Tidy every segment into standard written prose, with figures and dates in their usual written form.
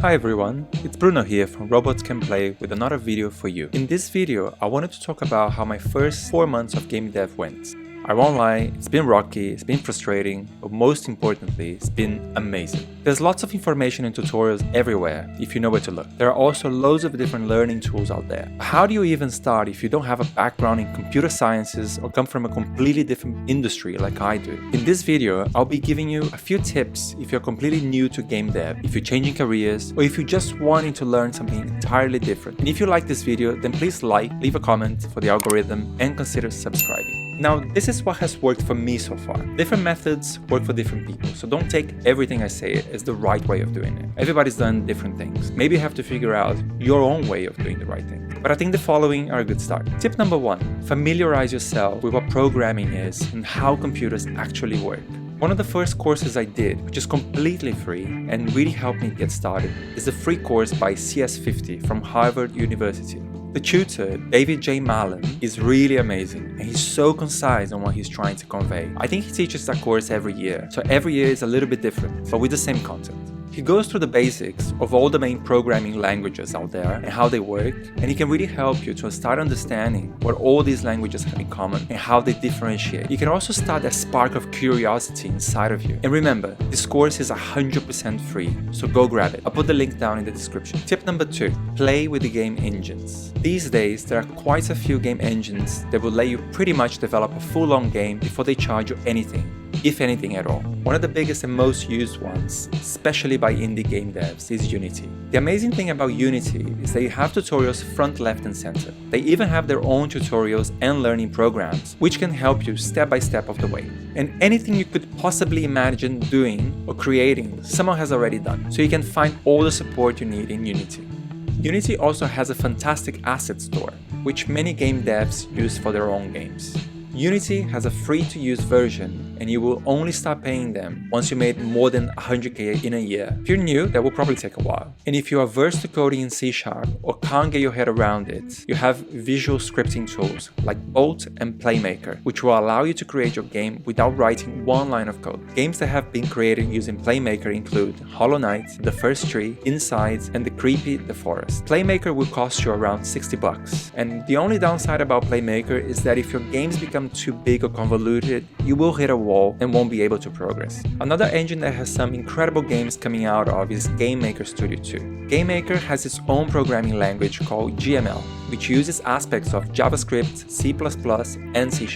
Hi everyone, it's Bruno here from Robots Can Play with another video for you. In this video, I wanted to talk about how my first 4 months of game dev went. I won't lie, it's been rocky, it's been frustrating, but most importantly, it's been amazing. There's lots of information and tutorials everywhere if you know where to look. There are also loads of different learning tools out there. How do you even start if you don't have a background in computer sciences or come from a completely different industry like I do? In this video, I'll be giving you a few tips if you're completely new to game dev, if you're changing careers, or if you're just wanting to learn something entirely different. And if you like this video, then please leave a comment for the algorithm, and consider subscribing. Now, this is what has worked for me so far. Different methods work for different people, so don't take everything I say as the right way of doing it. Everybody's done different things. Maybe you have to figure out your own way of doing the right thing. But I think the following are a good start. Tip number 1, familiarize yourself with what programming is and how computers actually work. One of the first courses I did, which is completely free and really helped me get started, is the free course by CS50 from Harvard University. The tutor, David J. Mallon, is really amazing, and he's so concise on what he's trying to convey. I think he teaches that course every year, so every year is a little bit different, but with the same content. He goes through the basics of all the main programming languages out there and how they work, and he can really help you to start understanding what all these languages have in common and how they differentiate. You can also start that spark of curiosity inside of you. And remember, this course is 100% free, so go grab it. I'll put the link down in the description. Tip number 2, play with the game engines. These days, there are quite a few game engines that will let you pretty much develop a full-on game before they charge you anything, if anything at all. One of the biggest and most used ones, especially by indie game devs, is Unity. The amazing thing about Unity is that you have tutorials front, left and center. They even have their own tutorials and learning programs, which can help you step by step of the way. And anything you could possibly imagine doing or creating, someone has already done, so you can find all the support you need in Unity. Unity also has a fantastic asset store, which many game devs use for their own games. Unity has a free-to-use version, and you will only start paying them once you made more than 100k in a year. If you're new, that will probably take a while. And if you are versed to coding in C# or can't get your head around it, you have visual scripting tools like Bolt and Playmaker, which will allow you to create your game without writing one line of code. Games that have been created using Playmaker include Hollow Knight, The First Tree, Inside, and The Creepy The Forest. Playmaker will cost you around $60, and the only downside about Playmaker is that if your games become too big or convoluted, you will hit a wall and won't be able to progress. Another engine that has some incredible games coming out of is GameMaker Studio 2. GameMaker has its own programming language called GML, which uses aspects of JavaScript, C++, and C#.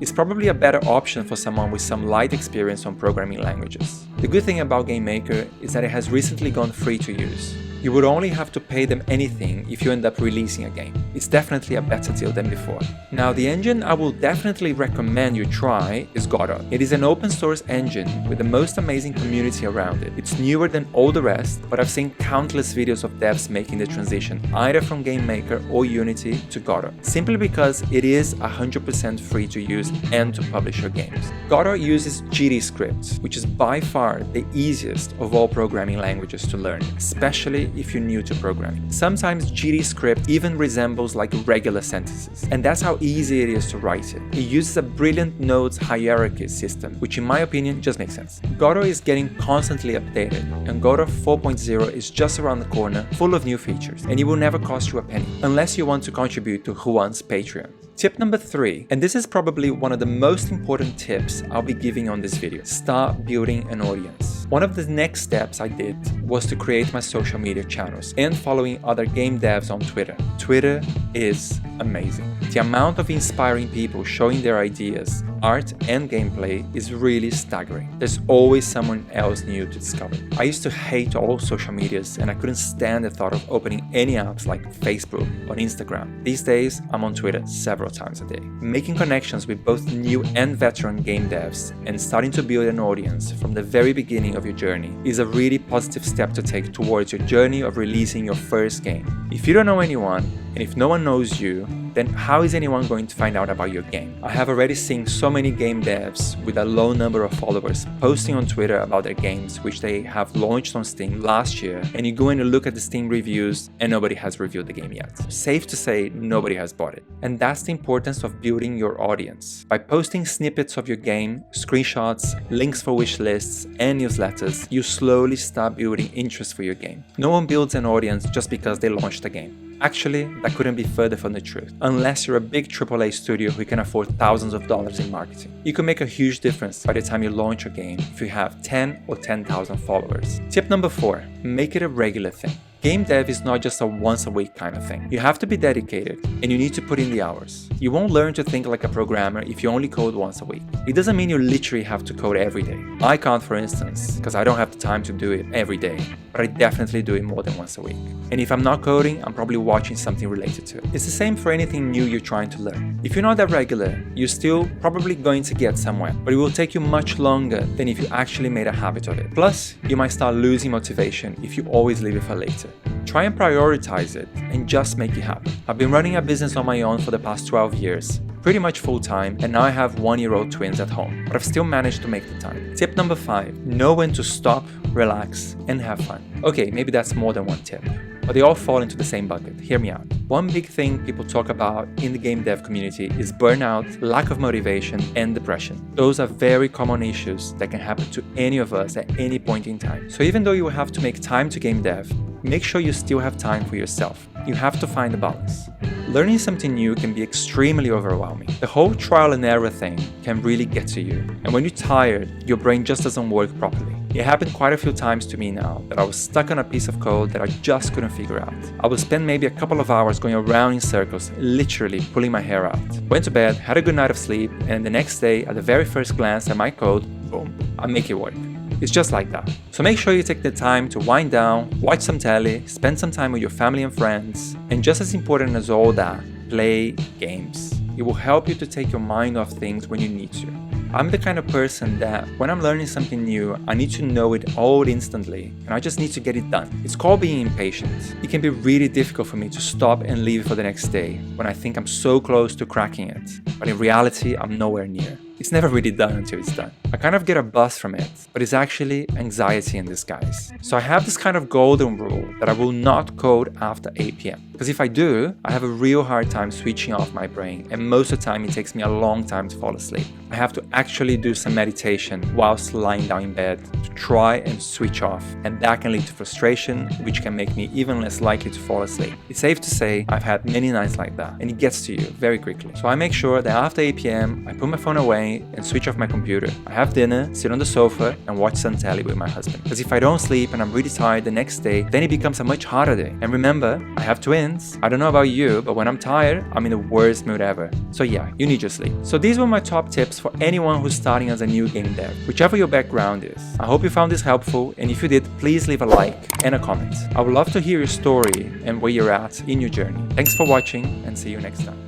It's probably a better option for someone with some light experience on programming languages. The good thing about GameMaker is that it has recently gone free to use. You would only have to pay them anything if you end up releasing a game. It's definitely a better deal than before. Now, the engine I will definitely recommend you try is Godot. It is an open source engine with the most amazing community around it. It's newer than all the rest, but I've seen countless videos of devs making the transition either from GameMaker or Unity to Godot, simply because it is 100% free to use and to publish your games. Godot uses GDScript, which is by far the easiest of all programming languages to learn, especially if you're new to programming. Sometimes GDScript even resembles like regular sentences, and that's how easy it is to write it. It uses a brilliant nodes hierarchy system, which in my opinion just makes sense. Godot is getting constantly updated, and Godot 4.0 is just around the corner, full of new features, and it will never cost you a penny, unless you want to contribute to Juan's Patreon. Tip number 3, and this is probably one of the most important tips I'll be giving on this video: start building an audience. One of the next steps I did was to create my social media channels and following other game devs on Twitter. Twitter is amazing. The amount of inspiring people showing their ideas, art and gameplay is really staggering. There's always someone else new to discover. I used to hate all social medias, and I couldn't stand the thought of opening any apps like Facebook or Instagram. These days, I'm on Twitter several times a day. Making connections with both new and veteran game devs and starting to build an audience from the very beginning of your journey is a really positive step to take towards your journey of releasing your first game. If you don't know anyone, and if no one knows you, then how is anyone going to find out about your game? I have already seen so many game devs with a low number of followers posting on Twitter about their games which they have launched on Steam last year, and you go in and look at the Steam reviews and nobody has reviewed the game yet. Safe to say, nobody has bought it. And that's the importance of building your audience. By posting snippets of your game, screenshots, links for wish lists, and newsletters, you slowly start building interest for your game. No one builds an audience just because they launched a game. Actually, that couldn't be further from the truth, unless you're a big AAA studio who can afford thousands of dollars in marketing. You can make a huge difference by the time you launch a game if you have 10 or 10,000 followers. Tip number 4, make it a regular thing. Game dev is not just a once a week kind of thing. You have to be dedicated and you need to put in the hours. You won't learn to think like a programmer if you only code once a week. It doesn't mean you literally have to code every day. I can't, for instance, because I don't have the time to do it every day, but I definitely do it more than once a week. And if I'm not coding, I'm probably watching something related to it. It's the same for anything new you're trying to learn. If you're not that regular, you're still probably going to get somewhere, but it will take you much longer than if you actually made a habit of it. Plus, you might start losing motivation if you always leave it for later. Try and prioritize it and just make it happen. I've been running a business on my own for the past 12 years, pretty much full-time, and now I have 1-year-old twins at home, but I've still managed to make the time. Tip number 5, know when to stop, relax, and have fun. Okay, maybe that's more than one tip, but they all fall into the same bucket. Hear me out. One big thing people talk about in the game dev community is burnout, lack of motivation, and depression. Those are very common issues that can happen to any of us at any point in time. So even though you will have to make time to game dev, make sure you still have time for yourself. You have to find a balance. Learning something new can be extremely overwhelming. The whole trial and error thing can really get to you. And when you're tired, your brain just doesn't work properly. It happened quite a few times to me now that I was stuck on a piece of code that I just couldn't figure out. I would spend maybe a couple of hours going around in circles, literally pulling my hair out. Went to bed, had a good night of sleep, and the next day, at the very first glance at my code, boom, I make it work. It's just like that. So make sure you take the time to wind down, watch some telly, spend some time with your family and friends, and just as important as all that, play games. It will help you to take your mind off things when you need to. I'm the kind of person that when I'm learning something new, I need to know it all instantly, and I just need to get it done. It's called being impatient. It can be really difficult for me to stop and leave it for the next day when I think I'm so close to cracking it, but in reality, I'm nowhere near. It's never really done until it's done. I kind of get a buzz from it, but it's actually anxiety in disguise. So I have this kind of golden rule that I will not code after 8 p.m. Because if I do, I have a real hard time switching off my brain, and most of the time it takes me a long time to fall asleep. I have to actually do some meditation whilst lying down in bed to try and switch off, and that can lead to frustration, which can make me even less likely to fall asleep. It's safe to say I've had many nights like that, and it gets to you very quickly. So I make sure that after 8 p.m. I put my phone away and switch off my computer. I have dinner, sit on the sofa, and watch some telly with my husband. Because if I don't sleep and I'm really tired the next day, then it becomes a much harder day. And remember, I have twins. I don't know about you, but when I'm tired, I'm in the worst mood ever. So yeah, you need your sleep. So these were my top tips for anyone who's starting as a new game dev, whichever your background is. I hope you found this helpful, and if you did, please leave a like and a comment. I would love to hear your story and where you're at in your journey. Thanks for watching, and see you next time.